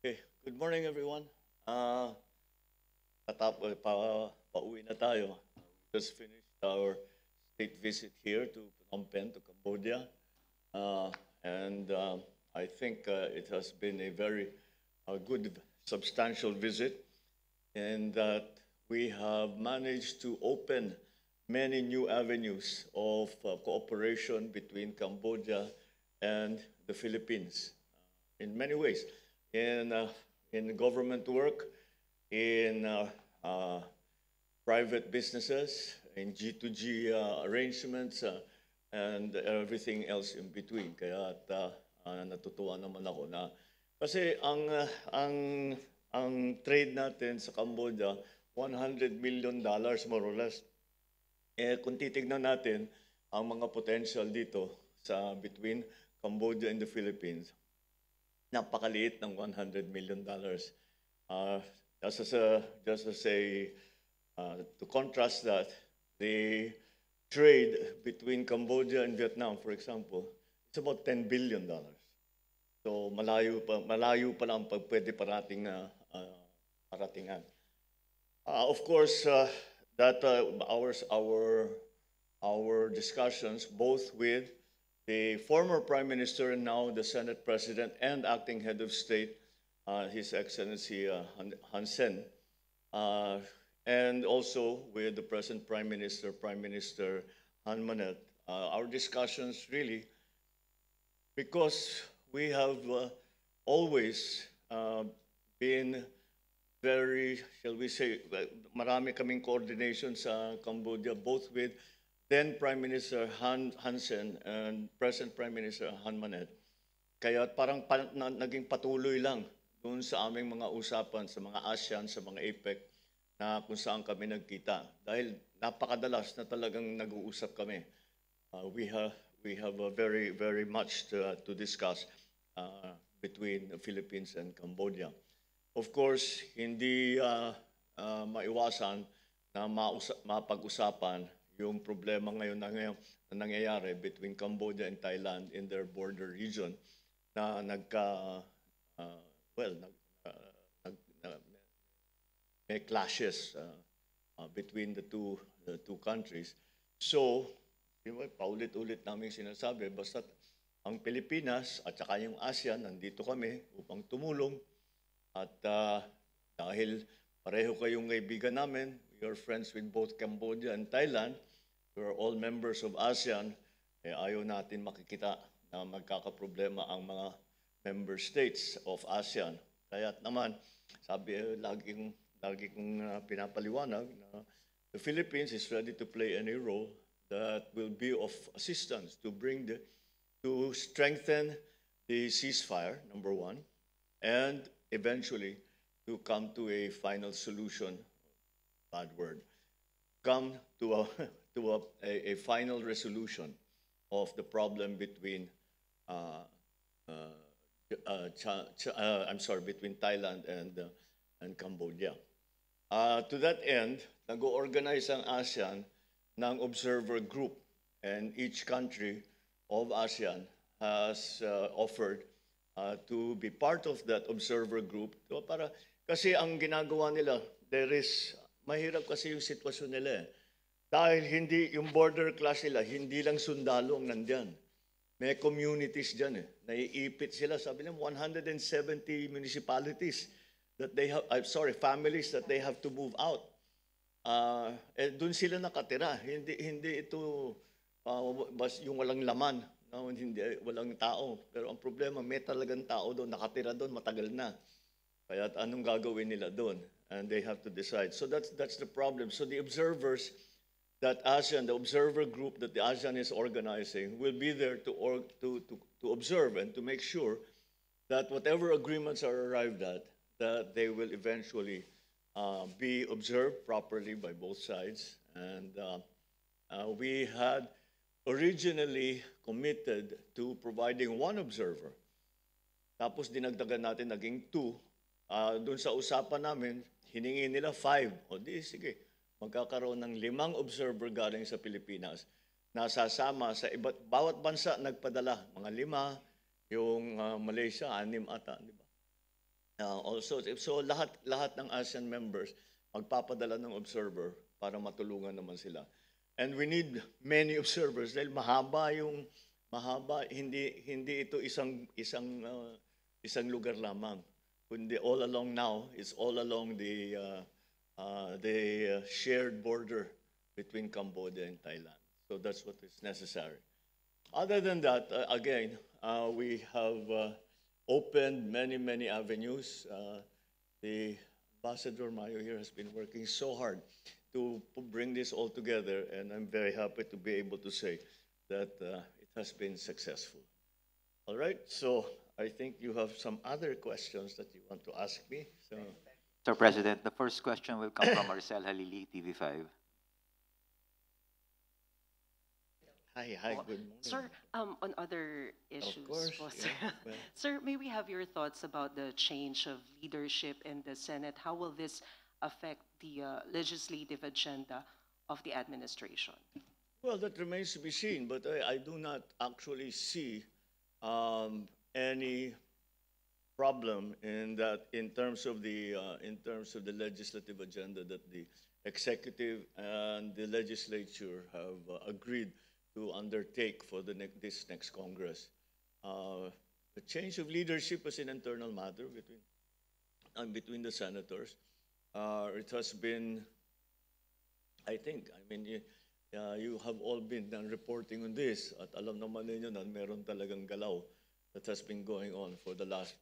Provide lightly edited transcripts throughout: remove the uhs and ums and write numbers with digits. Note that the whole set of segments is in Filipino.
Okay, good morning everyone. Uh, pauwi na tayo. We just finished our state visit here to Phnom Penh, to Cambodia. Uh, and I think it has been a very good, substantial visit, and that we have managed to open many new avenues of cooperation between Cambodia and the Philippines in many ways, in government work, in private businesses, in G2G arrangements, and everything else in between. Kaya natutuwa naman ako na kasi ang trade natin sa Cambodia, $100 million more or less. Kung titignan natin ang mga potential dito sa between Cambodia and the Philippines, napakaliit ng $100 million. Uh, to contrast that, the trade between Cambodia and Vietnam, for example, it's about $10 billion. So malayo pa lang pwede paratingan. Of course, that our discussions both with the former Prime Minister and now the Senate President and acting head of state, His Excellency Hun Sen, and also with the present Prime Minister Han Manet. Our discussions really, because we have always been very, shall we say, marami kaming coordination sa Cambodia, both with then Prime Minister Hun Sen and present Prime Minister Han Manet. Kaya parang naging patuloy lang doon sa aming mga usapan sa mga ASEAN, sa mga APEC, na kung saan kami nagkita. Dahil napakadalas na talagang nag-uusap kami. We have very, very much to discuss between the Philippines and Cambodia. Of course, hindi maiwasan na mapag-usapan yung problema ngayon na nangyayari between Cambodia and Thailand in their border region na may clashes between the two countries. So, paulit-ulit namin sinasabi, basta ang Pilipinas at saka yung ASEAN, nandito kami upang tumulong. At dahil pareho kayong kaibigan namin, we are friends with both Cambodia and Thailand, we are all members of ASEAN, ayaw natin makikita na magkakaproblema ang mga member states of ASEAN. Kaya't naman, lagi kong pinapaliwanag na the Philippines is ready to play any role that will be of assistance to strengthen the ceasefire, number one, and eventually to come to a final solution, bad word, come to a final resolution of the problem between between Thailand and Cambodia. To that end, nag-organize ang ASEAN ng observer group, and each country of ASEAN has offered to be part of that observer group. Kasi ang ginagawa nila, mahirap kasi yung sitwasyon nila eh. Dahil hindi, yung border class nila, hindi lang sundalo ang nandyan. May communities dyan eh. Naiipit sila, sabi nila, 170 municipalities that they have, families that they have to move out. Doon sila nakatira. Hindi ito yung walang laman. No, hindi, walang tao. Pero ang problema, may talagang tao doon, nakatira doon, matagal na. Kaya anong gagawin nila doon? And they have to decide. So that's the problem. So the observers that ASEAN, the observer group that the ASEAN is organizing, will be there to observe and to make sure that whatever agreements are arrived at, that they will eventually be observed properly by both sides. And we had originally committed to providing one observer. Tapos dinagdagan natin, naging 2. Doon sa usapan namin, hiningi nila 5. O di, sige, magkakaroon ng 5 observer galing sa Pilipinas na sasama sa bawat bansa nagpadala, mga 5, yung Malaysia, 6 ata, di ba? Also, so lahat ng ASEAN members magpapadala ng observer para matulungan naman sila. And we need many observers dahil mahaba, hindi ito isang lugar lamang. Kundi all along now, it's all along the shared border between Cambodia and Thailand. So that's what is necessary. Other than that, again, we have opened many avenues. The Ambassador Mayo here has been working so hard to bring this all together, and I'm very happy to be able to say that it has been successful. All right, so I think you have some other questions that you want to ask me. So, Mr. President, the first question will come from Marcel Halili, TV5. hi, good morning. Sir, on other issues course, po, yeah, sir. well. Sir, may we have your thoughts about the change of leadership in the Senate? How will this affect the legislative agenda of the administration? Well, that remains to be seen, but I do not actually see any problem in that in terms of the legislative agenda that the executive and the legislature have agreed to undertake for this next Congress. The change of leadership is an internal matter between the senators. It has been, I think, I mean, you have all been reporting on this at alam naman ninyo na meron talagang galaw that has been going on for the last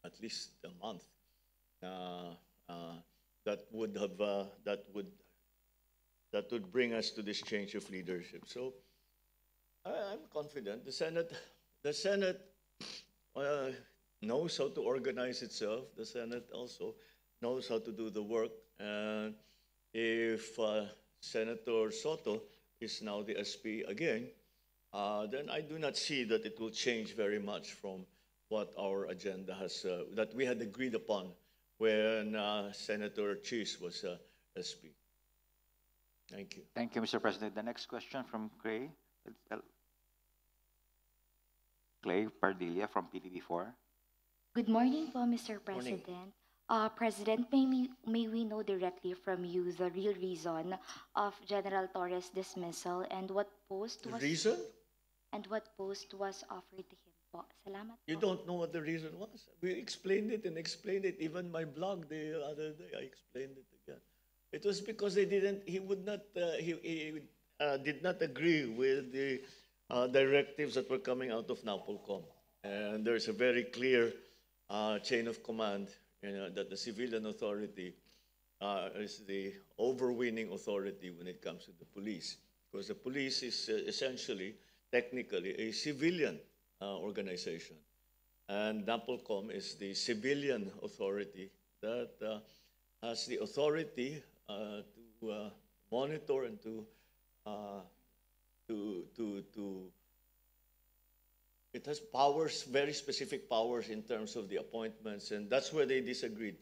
at least a month. That would bring us to this change of leadership. So I'm confident the Senate knows how to organize itself. The Senate also knows how to do the work. And if Senator Soto is now the SP again, then I do not see that it will change very much from what our agenda has, that we had agreed upon when Senator Cheese was SP. Thank you. Thank you, Mr. President. The next question from Clay Pardilla from PTV4. Good morning po, Mr. Morning. President. President, may we know directly from you the real reason of General Torres' dismissal and what post The was reason? offered to him po? Salamat You po. don't know what the reason was. We explained it and explained it. Even my blog the other day, I explained it again. It was because he did not agree with the directives that were coming out of NAPOLCOM. And there's a very clear chain of command, that the civilian authority is the overweening authority when it comes to the police. Because the police is essentially, technically, a civilian organization. And NAPOLCOM is the civilian authority that has the authority to monitor and it has powers, very specific powers in terms of the appointments, and that's where they disagreed.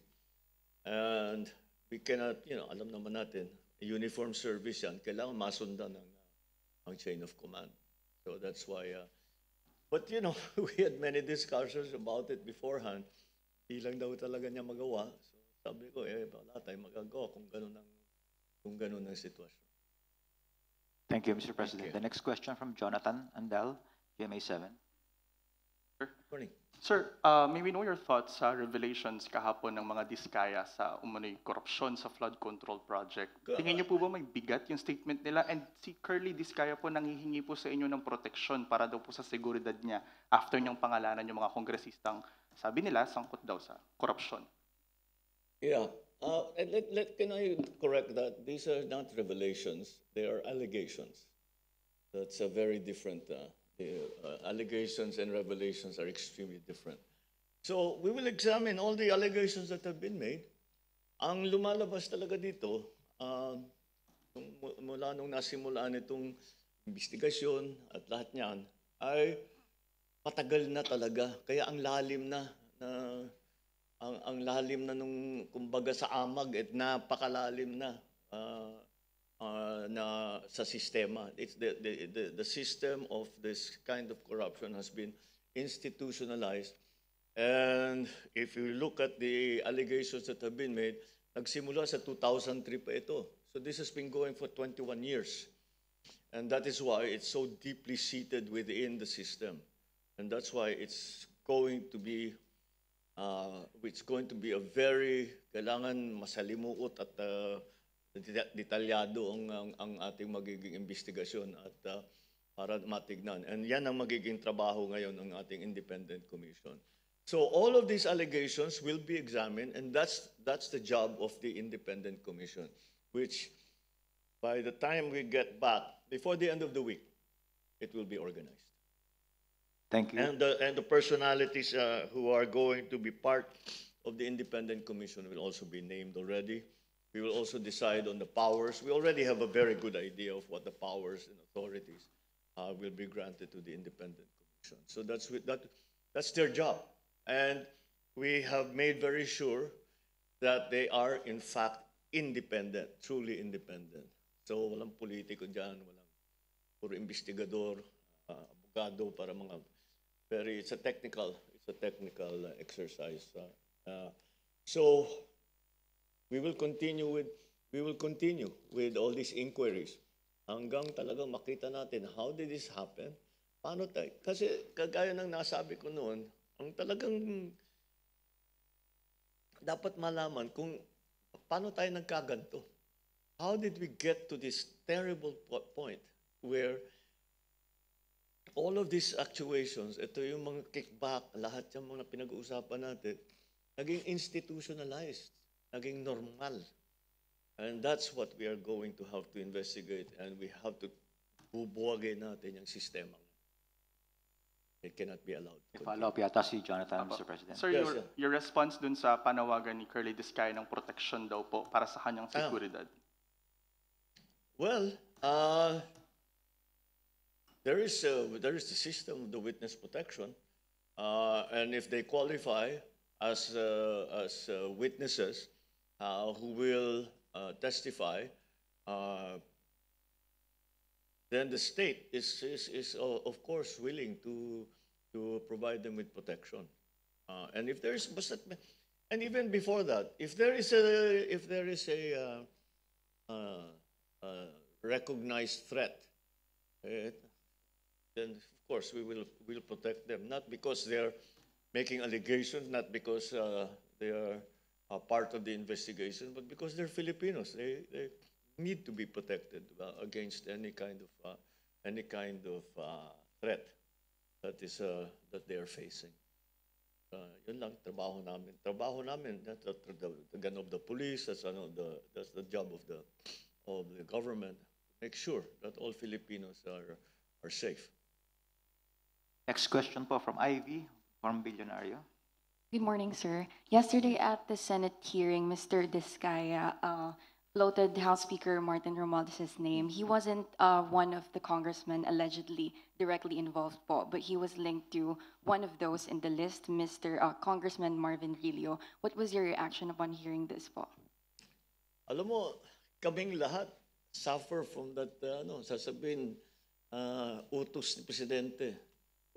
And we cannot, alam naman natin, uniform service yan, kailangan masundan ang chain of command. So that's why, but we had many discussions about it beforehand. Hindi lang daw talaga niya magawa. So sabi ko, wala tayong magagawa kung ganun ang sitwasyon. Thank you, Mr. President. you. The next question from Jonathan Andel, GMA7. Morning. Sir, may we know your thoughts sa revelations kahapon ng mga diskaya sa umunoy korupsyon sa flood control project? Tingin niyo po ba may bigat yung statement nila? And si Curly Diskaya po nanghihingi po sa inyo ng proteksyon para daw po sa seguridad niya after niyang pangalanan yung mga kongresistang, sabi nila, sangkot daw sa korupsyon. Yeah. Can I correct that? These are not revelations. They are allegations. That's a very different. Allegations and revelations are extremely different. So we will examine all the allegations that have been made. Ang lumalabas talaga dito, mula nung nasimulaan itong investigasyon at lahat niyan, ay matagal na talaga. Kaya ang lalim na ang lalim na nung kumbaga sa amag at napakalalim na sa sistema. It's the system of this kind of corruption has been institutionalized And if you look at the allegations that have been made, nagsimula sa 2003 pa ito. So this has been going for 21 years. And that is why it's so deeply seated within the system. And that's why it's going to be a very, kailangan masalimuot at detalyado ang ating magiging investigasyon at para matignan. And yan ang magiging trabaho ngayon ng ating independent commission. So all of these allegations will be examined, and that's the job of the independent commission, which by the time we get back, before the end of the week, it will be organized. Thank you. And the personalities who are going to be part of the independent commission will also be named already. We will also decide on the powers. We already have a very good idea of what the powers and authorities will be granted to the independent commission. So that's their job. And we have made very sure that they are in fact independent, truly independent. So walang politiko dyan, walang puro investigador, abogado para mga it's a technical exercise. So we will continue with all these inquiries hanggang talagang makita natin how did this happen? Paano tayo? Kasi kagaya ng nasabi ko noon, ang talagang dapat malaman kung paano tayo nagkaganto. How did we get to this terrible point where all of these actuations, ito yung mga kickback, lahat yung mga pinag-uusapan natin, naging institutionalized, naging normal. And that's what we are going to have to investigate, and we have to bubuwagin natin yung sistema. It cannot be allowed. Follow-up yata si Jonathan, Mr. President. Sir, Yes, your response dun sa panawagan ni Curly Discaya ng protection daw po para sa kanyang seguridad. Well, there is the system of the witness protection, and if they qualify as witnesses who will testify, then the state is of course willing to provide them with protection. And if there is, and even before that, if there is a recognized threat, then of course we will protect them, not because they're making allegations, not because they are part of the investigation, but because they're Filipinos. They need to be protected against any kind of threat that they are facing. Yun lang trabaho namin. That's the gun of the police. That's the job of the government. Make sure that all Filipinos are safe. Next question po from Ivy, from Billionario. Good morning, sir. Yesterday at the Senate hearing, Mr. Discaya floated House Speaker Martin Romualdez' name. He wasn't one of the congressmen allegedly directly involved po, but he was linked to one of those in the list, Mr. Congressman Marvin Rillo. What was your reaction upon hearing this po? Alam mo, kaming lahat suffer from that, sasabihin, utos ni Presidente,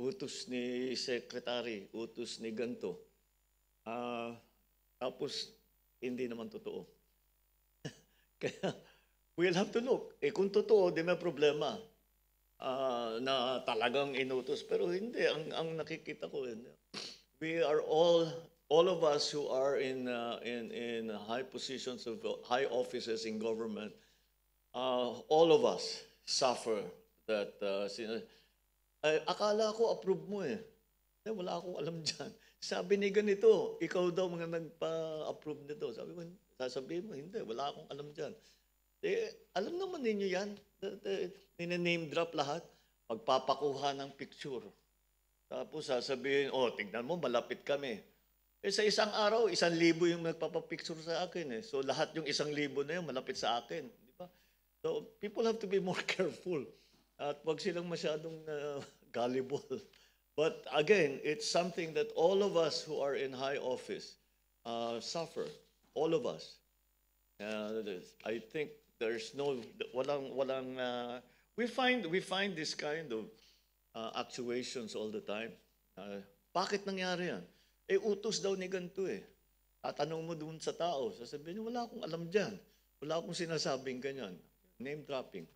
utos ni Secretary, utos ni ganto. Tapos, hindi naman totoo. Kaya, we'll have to look. Kung totoo, di may problema na talagang inutos. Pero hindi, ang nakikita ko, we are all of us who are in high positions of high offices in government, all of us suffer that. Akala ko approve mo eh. Wala akong alam dyan. Sabi ni ganito, ikaw daw mga nagpa-approve nito. Sasabihin mo, hindi, wala akong alam dyan. Alam naman ninyo yan. Nina-name drop lahat. Pagpapakuha ng picture. Tapos sasabihin, tignan mo, malapit kami. Sa isang araw, 1,000 yung nagpapapicture sa akin. So lahat yung 1,000 na yun, malapit sa akin. Di ba? So people have to be more careful. At wag silang masyadong gullible. But again, it's something that all of us who are in high office suffer. All of us. I think there's walang. We find this kind of actuations all the time. Bakit nangyari yan? Eh, utos daw ni ganito eh. Tatanong mo dun sa tao, sasabihin niya, wala akong alam dyan. Wala akong sinasabing ganyan. Name dropping.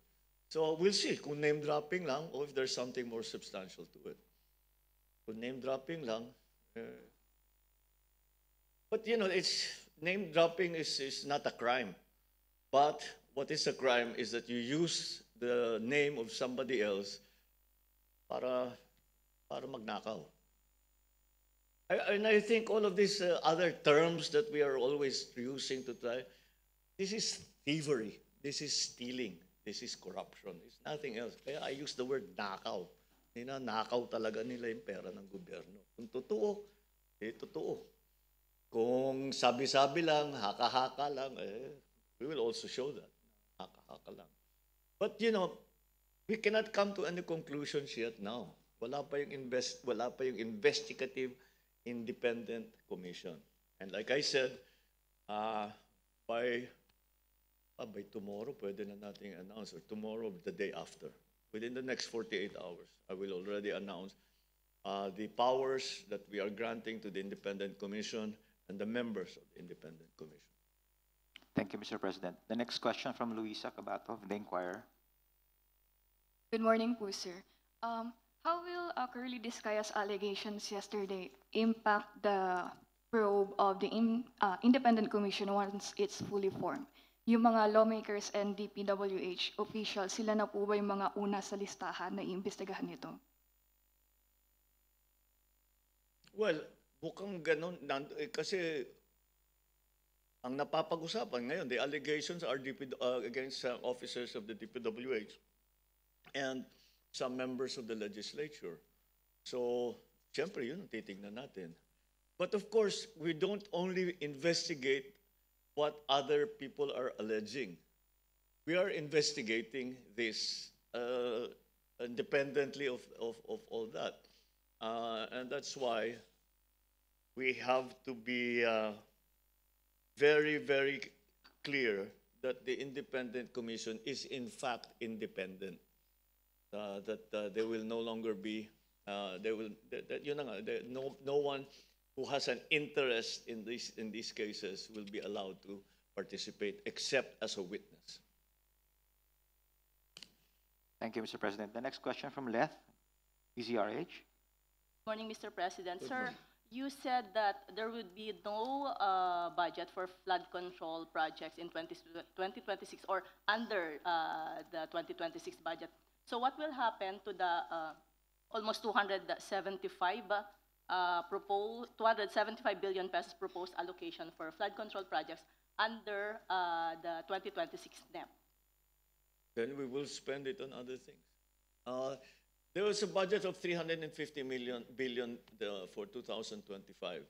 So we'll see kung name dropping lang or if there's something more substantial to it. Kung name dropping lang, but you know, name dropping is not a crime. But what is a crime is that you use the name of somebody else para magnakaw. And I think all of these other terms that we are always using to try, this is thievery, this is stealing, this is corruption. It's nothing else. Kaya I use the word nakaw. Ninanakaw talaga nila yung pera ng gobyerno. Kung totoo, totoo. Kung sabi-sabi lang, haka-haka lang, we will also show that. Haka-haka lang. But you know, we cannot come to any conclusions yet now. Wala pa yung investigative independent commission. And like I said, by tomorrow, pwede na nating announce, or tomorrow, the day after. Within the next 48 hours, I will already announce the powers that we are granting to the independent commission and the members of the independent commission. Thank you, Mr. President. The next question from Luisa Cabato of The Inquirer. Good morning po, sir. How will Curly Discaya's allegations yesterday impact the probe of the independent commission once it's fully formed? Yung mga lawmakers and DPWH officials, sila na po ba yung mga una sa listahan na iimbestigahan nito? Well, mukhang ganun. Kasi ang napapag-usapan ngayon, the allegations are against officers of the DPWH and some members of the legislature. So, siyempre, yun ang titignan natin. But of course, we don't only investigate what other people are alleging. We are investigating this independently of all that. And that's why we have to be very, very clear that the independent commission is in fact independent. That they will no longer be, no one who has an interest in these cases will be allowed to participate except as a witness. Thank you, Mr. President. The next question from Leth, PZRH. Morning, Mr. President. Good Sir, morning. you said that there would be no budget for flood control projects in 2026 or under the 2026 budget. So what will happen to the almost 275 billion pesos proposed allocation for flood control projects under the 2026 NEP? Then we will spend it on other things. There was a budget of 350 billion for 2025.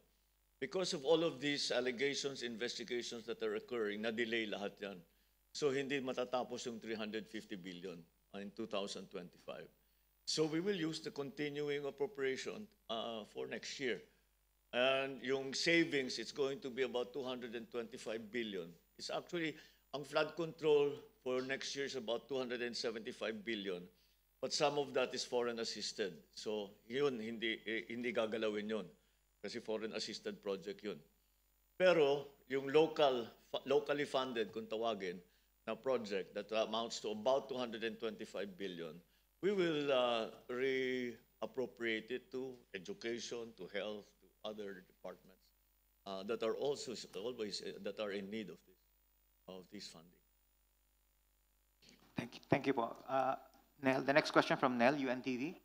Because of all of these allegations, investigations that are occurring, na-delay lahat yan. So hindi matatapos yung 350 billion in 2025. So we will use the continuing appropriation for next year. And yung savings, it's going to be about 225 billion. It's actually, ang flood control for next year is about 275 billion. But some of that is foreign assisted. So yun, hindi gagalawin yun. Kasi foreign assisted project yun. Pero yung locally funded, kung tawagin, na project that amounts to about 225 billion, we will reappropriate it to education, to health, to other departments that are also always that are in need of this funding. Thank you po. Nel, the next question from Nel, UNTV.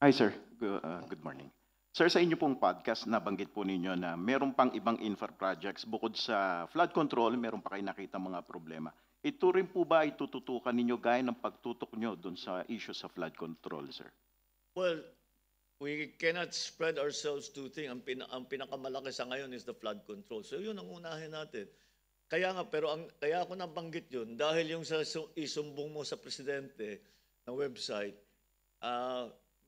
Hi sir, good morning. Sir, sa inyo pong podcast, nabanggit po ninyo na meron pang ibang infra projects bukod sa flood control, meron pa kayo nakita mga problema. Ito rin po ba itututukan ninyo gaya ng pagtutok nyo doon sa issue sa flood control, sir? Well, we cannot spread ourselves too thin. Ang pinakamalaki sa ngayon is the flood control. So yun ang unahin natin. Kaya nga, kaya ako nabanggit yun, dahil yung sa isumbong mo sa presidente na website,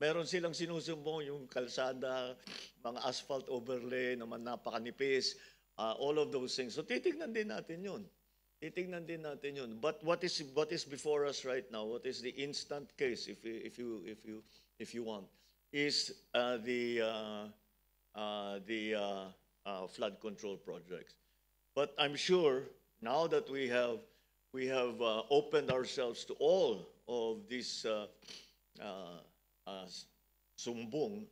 meron silang sinusumbong yung kalsada, mga asphalt overlay naman napakanipis, all of those things. So titignan din natin yun. But what is before us right now, what is the instant case, if you want, is the the flood control projects. But I'm sure now that we have opened ourselves to all of these sumbong,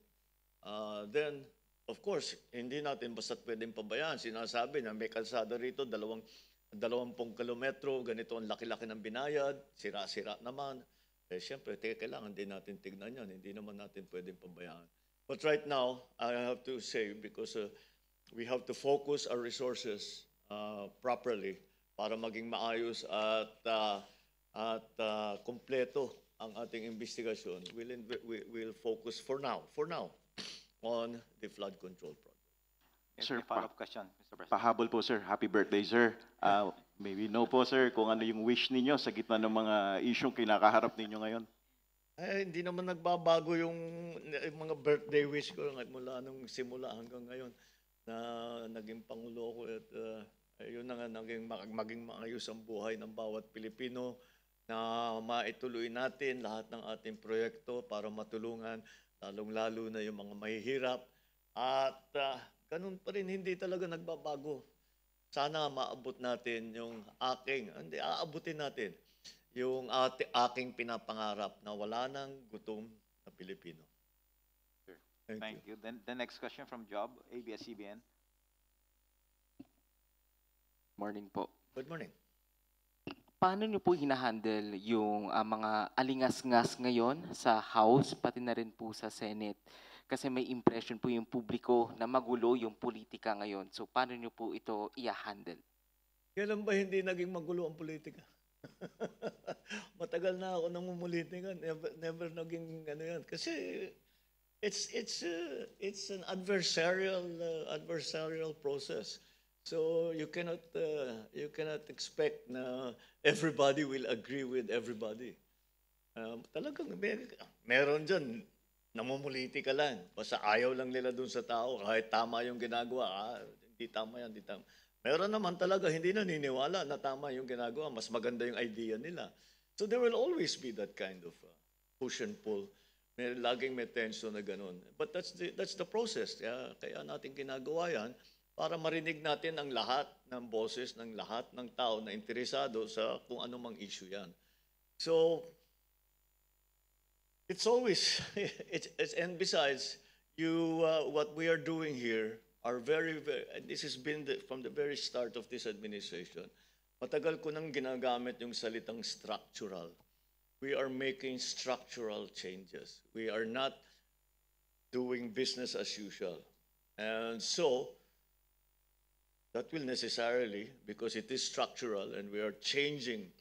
then of course hindi natin basta pwedeng pabayaan. Sinasabi na may kalsada rito, 20 kilometro, ganito ang laki-laki ng binayad, sira-sira naman. Siyempre, kailangan din natin tignan yan. Hindi naman natin pwedeng pabayaan. But right now, I have to say, because we have to focus our resources properly para maging maayos at kompleto ang ating investigasyon, we'll focus for now on the flood control project. Sir, Sir, follow-up question, Mr. President. Pahabol po, sir. Happy birthday, sir. Maybe know po, sir, kung ano yung wish ninyo sa gitna ng mga isyong kinakaharap ninyo ngayon. Hindi naman nagbabago yung mga birthday wish ko mula nung simula hanggang ngayon na naging Pangulo ko at yun na nga maging maayos ang buhay ng bawat Pilipino na maituloy natin lahat ng ating proyekto para matulungan lalong-lalo na yung mga mahihirap at ganun pa rin hindi talaga nagbabago. Sana maabot natin yung aabutin natin yung aking pinapangarap na wala nang gutom na Pilipino. Sure. Thank you. Then the next question from Job, ABS-CBN. Morning po. Good morning. Paano niyo po hinahandle yung mga alingas-ngas ngayon sa House, pati na rin po sa Senate? Kasi may impression po yung publiko na magulo yung politika ngayon. So paano niyo po ito i-handle? Kailan ba hindi naging magulo ang politika? Matagal na ako namumulitika. Never naging ano yan. Kasi it's an adversarial process. So you cannot expect na everybody will agree with everybody. Talagang meron dyan, namumuliti ka lang. Basta ayaw lang nila dun sa tao kahit tama yung ginagawa. Hindi tama yan, hindi tama. Meron naman talaga hindi naniniwala na tama yung ginagawa. Mas maganda yung idea nila. So there will always be that kind of push and pull. Laging may tension na ganun. But that's the process. Kaya natin ginagawa yan para marinig natin ang lahat ng boses ng lahat ng tao na interesado sa kung anumang issue yan. So, it's always, and besides, what we are doing here are this has been from the very start of this administration. Matagal ko nang ginagamit yung salitang structural. We are making structural changes. We are not doing business as usual. And so, that will necessarily, because it is structural and we are changing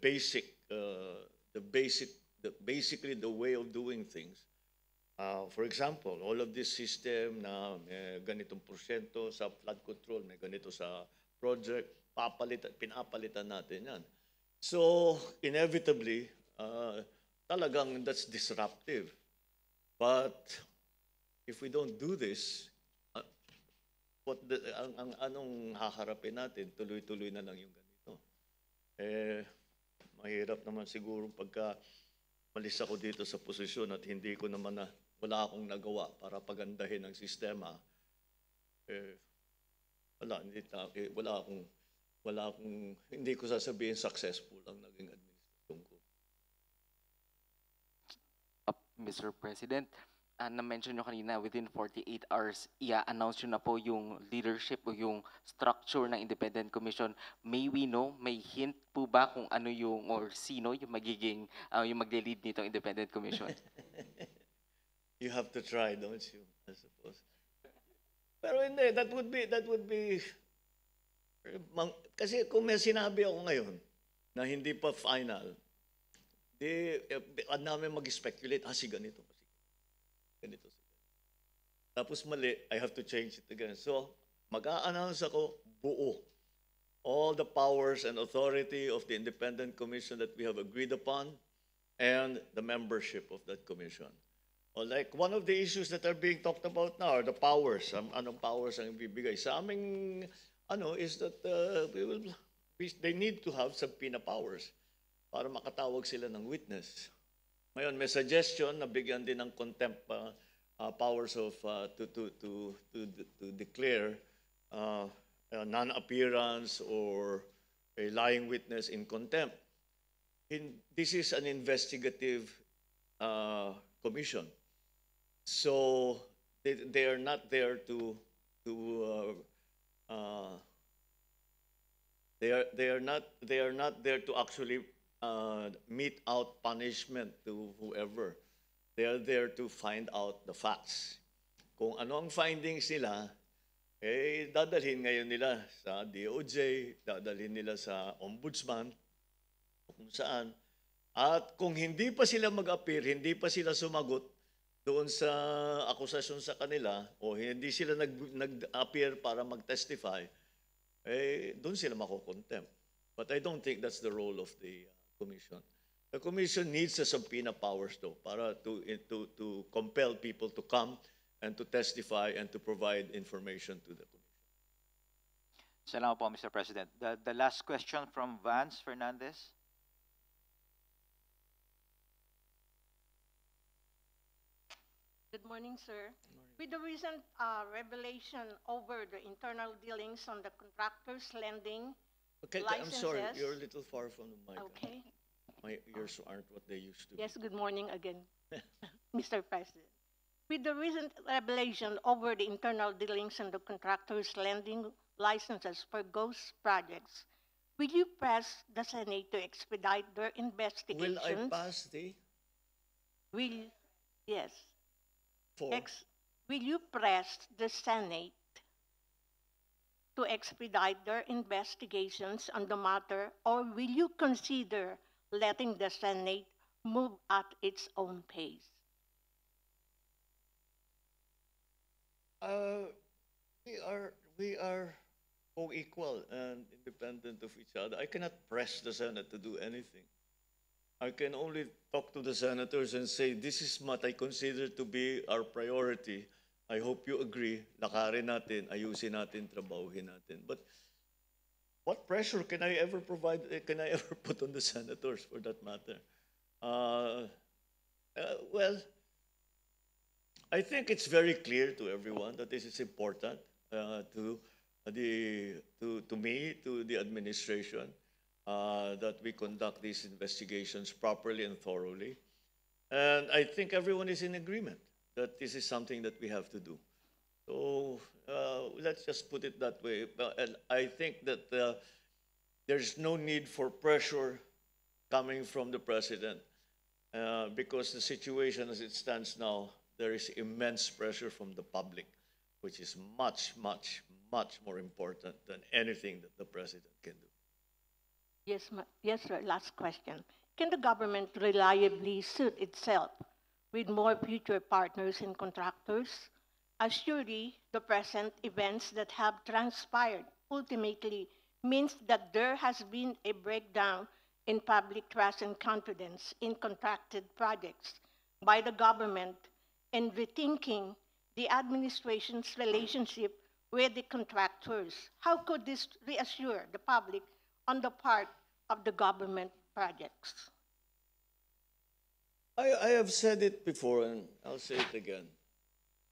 basically the way of doing things. For example, all of this system na ganitong porsyento sa flood control, may ganito sa project, pinapalitan natin yan. So, inevitably, talagang that's disruptive. But if we don't do this, anong haharapin natin? Tuloy-tuloy na lang yung ganito. Mahirap naman siguro pagka malis ako dito sa posisyon at hindi ko naman wala akong nagawa para pagandahin ang sistema. Hindi ko sasabihin successful ang naging administrasyon ko. Mr. President, na-mention nyo kanina, within 48 hours, i-announce nyo na po yung leadership o yung structure ng Independent Commission. May we know, may hint po ba kung ano yung, or sino yung magiging, yung magle-lead nitong Independent Commission? You have to try, don't you? I suppose. Pero hindi, that would be, kasi kung may sinabi ako ngayon na hindi pa final, namin mag-speculate, si ganito. Ganito. Tapos mali, I have to change it again. So, mag-a-announce ako buo. All the powers and authority of the Independent Commission that we have agreed upon and the membership of that commission. Or like one of the issues that are being talked about now are the powers. Anong powers ang ibibigay? Sa aming, is that they need to have subpoena powers para makatawag sila ng witness. Ngayon, may suggestion na bigyan din ng contempt powers of to declare a non-appearance or a lying witness in contempt. This is an investigative commission, so they are not there to they are not there to actually mete out punishment to whoever. They are there to find out the facts. Kung ano ang findings nila, dadalhin ngayon nila sa DOJ, dadalhin nila sa ombudsman, kung saan. At kung hindi pa sila mag-appear, hindi pa sila sumagot doon sa akusasyon sa kanila, o hindi sila nag-appear para mag-testify, doon sila makukontempt. But I don't think that's the role of the commission. The commission needs the subpoena powers though, para to compel people to come and to testify and to provide information to the commission. Salamat po, Mr. President. The last question from Vance Fernandez. Good morning, sir. With the recent revelation over the internal dealings on the contractors lending Okay, I'm licenses. sorry, you're a little far from the mic. Okay. My ears aren't what they used to be. Yes, good morning again, Mr. President. With the recent revelation over the internal dealings on the contractors lending licenses for ghost projects, will you press the Senate to expedite their investigations? Will I pass the Yes. for? Will you press the Senate to expedite their investigations on the matter, or will you consider letting the Senate move at its own pace? We are co-equal and independent of each other. I cannot press the Senate to do anything. I can only talk to the senators and say, this is what I consider to be our priority. I hope you agree. Lakarin natin, ayusin natin, trabahuhin natin. But what pressure can I ever provide, can I ever put on the senators for that matter? Well, I think it's very clear to everyone that this is important to me, to the administration, that we conduct these investigations properly and thoroughly. And I think everyone is in agreement that this is something that we have to do. So let's just put it that way. And I think that there's no need for pressure coming from the president because the situation as it stands now, there is immense pressure from the public, which is much, much, much more important than anything that the president can do. Yes, sir. Last question. Can the government reliably suit itself with more future partners and contractors? As surely the present events that have transpired ultimately means that there has been a breakdown in public trust and confidence in contracted projects by the government and rethinking the administration's relationship with the contractors. How could this reassure the public on the part of the government projects? I have said it before and I'll say it again.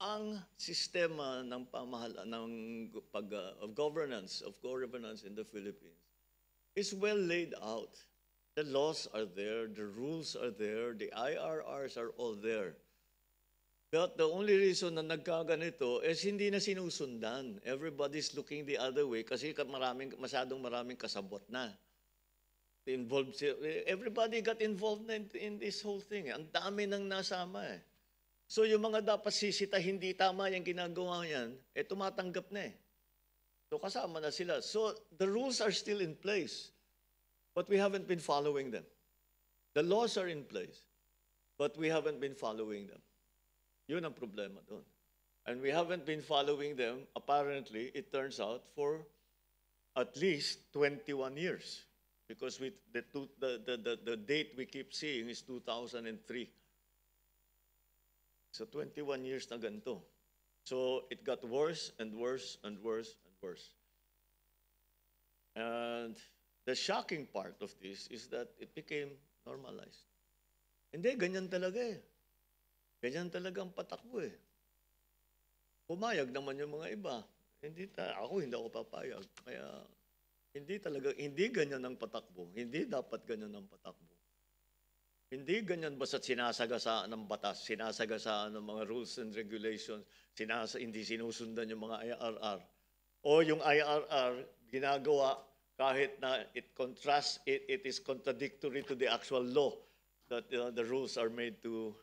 Ang sistema ng of governance in the Philippines is well laid out. The laws are there, the rules are there, the IRRs are all there. But the only reason na nagkaganito is hindi na sinusundan. Everybody's looking the other way kasi masyadong maraming kasabot na. Everybody got involved in this whole thing. Ang dami nang nasama eh. So yung mga dapat sisita, hindi tama yung ginagawa yan, tumatanggap na eh. So kasama na sila. So the rules are still in place, but we haven't been following them. The laws are in place, but we haven't been following them. Yun ang problema doon. And we haven't been following them, apparently, it turns out, for at least 21 years. Because the date we keep seeing is 2003. So 21 years na ganito. So it got worse and worse and worse and worse. And the shocking part of this is that it became normalized. Hindi, ganyan talaga eh. Ganyan talaga ang patakbo eh. pumayag naman yung mga iba. Ako hindi ako papayag. Kaya hindi ganyan ang patakbo. Hindi dapat ganyan ang patakbo. Hindi ganyan basta't sinasagasaan ng batas, sinasagasaan ng mga rules and regulations, hindi sinusundan yung mga IRR. O yung IRR ginagawa kahit na it is contradictory to the actual law that the rules are made to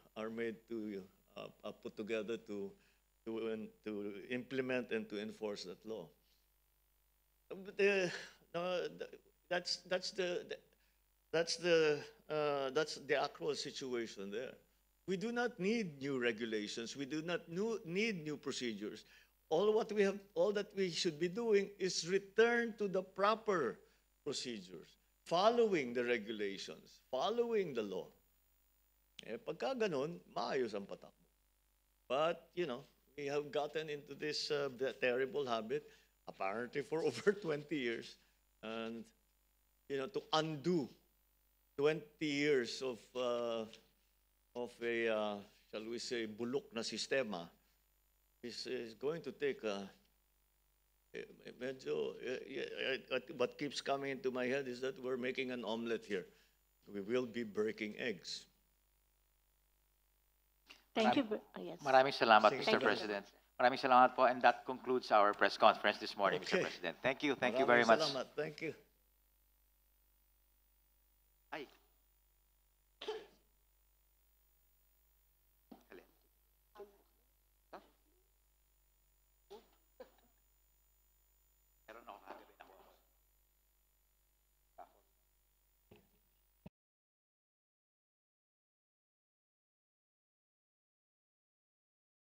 put together to implement and to enforce that law. That's the actual situation there. We do not need new regulations. We do not need new procedures. All that we should be doing is return to the proper procedures, following the regulations, following the law. Pagka ganun, maayos ang patakbo. But, we have gotten into this terrible habit, apparently for over 20 years. And, to undo 20 years of a, shall we say, bulok na sistema is going to take what keeps coming into my head is that we're making an omelet here. We will be breaking eggs. Thank you. Yes. Maraming salamat, Thank Mr. you. President. Maraming salamat po, and that concludes our press conference this morning, Mr. Okay. President. Thank you very much. Maraming salamat. Thank you.